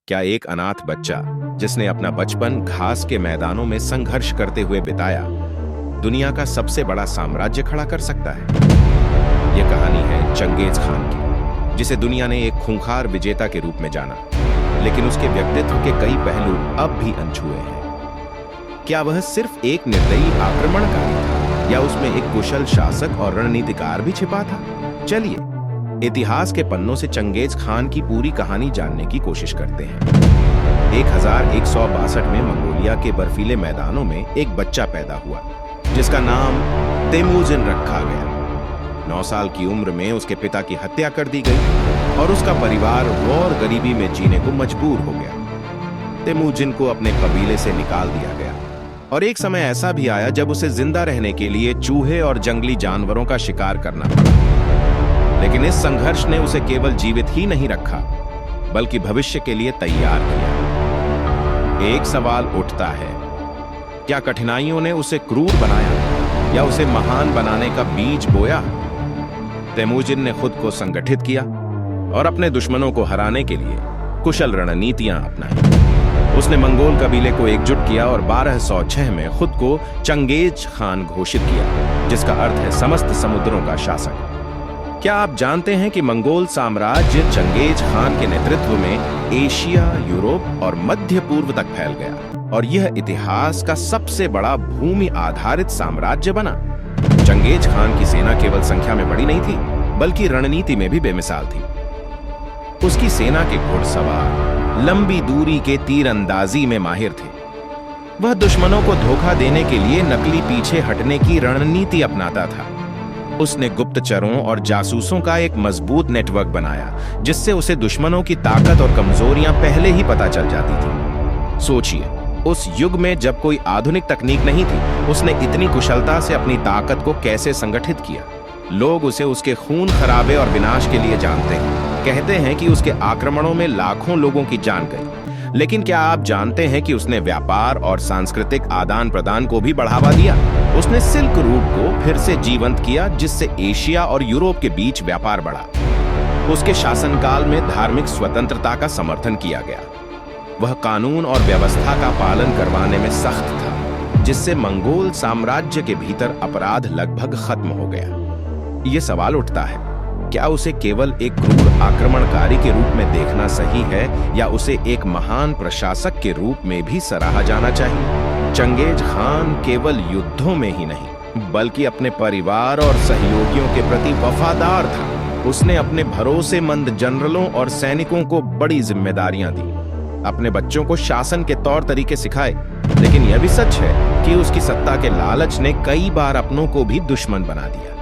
क्या एक अनाथ बच्चा जिसने अपना बचपन घास के मैदानों में संघर्ष करते हुए बिताया, दुनिया का सबसे बड़ा साम्राज्य खड़ा कर सकता है? यह कहानी है चंगेज खान की, जिसे दुनिया ने एक खूंखार विजेता के रूप में जाना, लेकिन उसके व्यक्तित्व के कई पहलू अब भी अनछुए हैं। क्या वह सिर्फ एक निर्दयी आक्रमणकारी था, या उसमें एक कुशल शासक और रणनीतिकार भी छिपा था? चलिए इतिहास के पन्नों से चंगेज खान की पूरी कहानी जानने की कोशिश करते हैं। 1162 में मंगोलिया के बर्फीले मैदानों में एक बच्चा पैदा हुआ, जिसका नाम तेमुजिन रखा गया। 9 साल की उम्र में उसके पिता की हत्या कर दी गई और उसका परिवार घोर गरीबी में जीने को मजबूर हो गया। तेमुजिन को अपने कबीले से निकाल दिया गया और एक समय ऐसा भी आया जब उसे जिंदा रहने के लिए चूहे और जंगली जानवरों का शिकार करना पड़ा। लेकिन इस संघर्ष ने उसे केवल जीवित ही नहीं रखा, बल्कि भविष्य के लिए तैयार किया। एक सवाल उठता है, क्या कठिनाइयों ने उसे क्रूर बनाया या उसे महान बनाने का बीज बोया? तेमुजिन ने खुद को संगठित किया और अपने दुश्मनों को हराने के लिए कुशल रणनीतियां अपनाई। उसने मंगोल कबीले को एकजुट किया और 1206 में खुद को चंगेज खान घोषित किया, जिसका अर्थ है समस्त समुद्रों का शासक। क्या आप जानते हैं कि मंगोल साम्राज्य चंगेज खान के नेतृत्व में एशिया, यूरोप और मध्य पूर्व तक फैल गया और यह इतिहास का सबसे बड़ा भूमि आधारित साम्राज्य बना। चंगेज खान की सेना केवल संख्या में बड़ी नहीं थी, बल्कि रणनीति में भी बेमिसाल थी। उसकी सेना के घुड़सवार लंबी दूरी के तीरंदाजी में माहिर थे। वह दुश्मनों को धोखा देने के लिए नकली पीछे हटने की रणनीति अपनाता था। उसने गुप्तचरों और जासूसों का एक मजबूत नेटवर्क बनाया, जिससे उसे दुश्मनों की ताकत और कमजोरियां पहले ही पता चल जाती थी। सोचिए, उस युग में जब कोई आधुनिक तकनीक नहीं थी, उसने इतनी कुशलता से अपनी ताकत को कैसे संगठित किया। लोग उसे उसके खून खराबे और विनाश के लिए जानते हैं। कहते हैं कि उसके आक्रमणों में लाखों लोगों की जान गई। लेकिन क्या आप जानते हैं कि उसने व्यापार और सांस्कृतिक आदान प्रदान को भी बढ़ावा दिया? उसने सिल्क रूट को फिर से जीवंत किया, जिससे एशिया और यूरोप के बीच व्यापार बढ़ा। उसके शासनकाल में धार्मिक स्वतंत्रता का समर्थन किया गया। वह कानून और व्यवस्था का पालन करवाने में सख्त था, जिससे मंगोल साम्राज्य के भीतर अपराध लगभग खत्म हो गया। ये सवाल उठता है, क्या उसे केवल एक क्रूर आक्रमणकारी के रूप में देखना सही है, या उसे एक महान प्रशासक के रूप में भी सराहा जाना चाहिए? चंगेज खान केवल युद्धों में ही नहीं, बल्कि अपने परिवार और सहयोगियों के प्रति वफादार था। उसने अपने भरोसेमंद जनरलों और सैनिकों को बड़ी जिम्मेदारियां दी, अपने बच्चों को शासन के तौर तरीके सिखाए। लेकिन यह भी सच है कि उसकी सत्ता के लालच ने कई बार अपनों को भी दुश्मन बना दिया।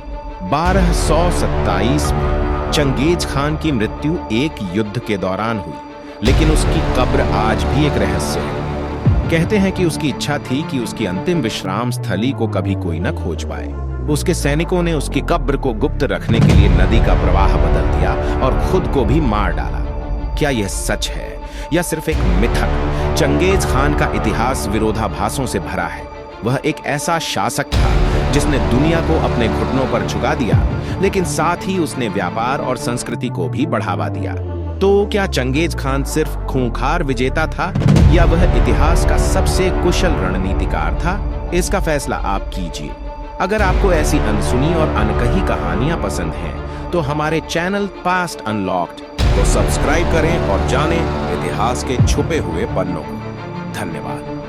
1227 में चंगेज खान की मृत्यु एक युद्ध के दौरान हुई, लेकिन उसकी कब्र आज भी एक रहस्य है। कहते हैं कि उसकी इच्छा थी कि उसकी अंतिम विश्राम स्थली को कभी कोई न खोज पाए। उसके सैनिकों ने उसकी कब्र को गुप्त रखने के लिए नदी का प्रवाह बदल दिया और खुद को भी मार डाला। क्या यह सच है या सिर्फ एक मिथक? चंगेज खान का इतिहास विरोधाभासों से भरा है। वह एक ऐसा शासक था जिसने दुनिया को अपने घुटनों पर झुका दिया, लेकिन साथ ही उसने व्यापार और संस्कृति को भी बढ़ावा दिया। तो क्या चंगेज खान सिर्फ खूंखार विजेता था, या वह इतिहास का सबसे कुशल रणनीतिकार था? इसका फैसला आप कीजिए। अगर आपको ऐसी अनसुनी और अनकही कहानियां पसंद हैं, तो हमारे चैनल पास्ट अनलॉक्ड को सब्सक्राइब करें और जानें इतिहास के छुपे हुए पन्नों को। धन्यवाद।